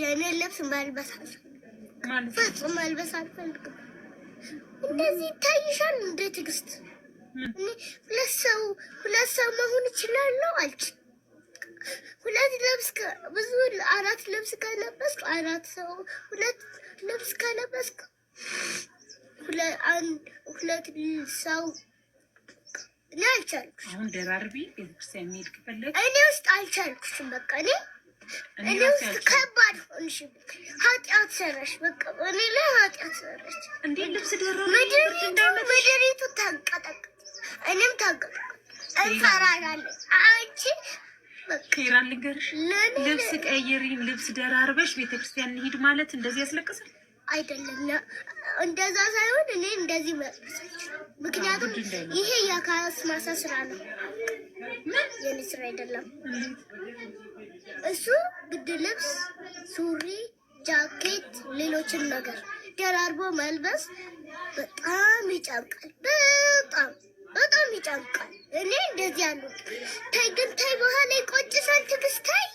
የኔ ልብስ መልበስ ማለት ፈጽሞ መልበስ አልፈልግም። እንደዚህ ታይሻል እንደ ትግስት እኔ ሁለት ሰው መሆን እችላለሁ አልችልም። ሁለት ልብስ ብዙ አራት ልብስ ከለበስኩ አራት ሰው ሁለት ልብስ ከለበስኩ ሁለት ሰው እኔ አልቻልኩሽም። አሁን ደራርቢ ቤተክርስቲያን መሄድ ከፈለግሽ እኔ ውስጥ አልቻልኩሽም። በቃ እኔ ውስጥ ከባድ ሆንሽ። ኃጢአት ሰራሽ። በቃ እኔ ላይ ኃጢአት ሰራሽ። እንዴ ልብስ ደራርቢ ምድሪቱ ታንቀጠቀጥ፣ እኔም ታንቀጠቀጥ። እንፈራራለን። አንቺ ኬራን ልንገርሽ፣ ልብስ ቀይሪን ልብስ ደራርበሽ ቤተክርስቲያን እንሂድ ማለት እንደዚህ ያስለቅሳል አይደለም። እንደዛ ሳይሆን እኔ እንደዚህ መጥፋት፣ ምክንያቱም ይሄ የካስማሳ ስራ ነው፣ የኔ ስራ አይደለም። እሱ ግድ ልብስ፣ ሱሪ፣ ጃኬት፣ ሌሎችን ነገር ደራርቦ መልበስ በጣም ይጨንቃል። በጣም ይጨንቃል። እኔ እንደዚህ ያሉት ታይ ግን ታይ በኋላ ይቆጭሻል። ትግስት ታይ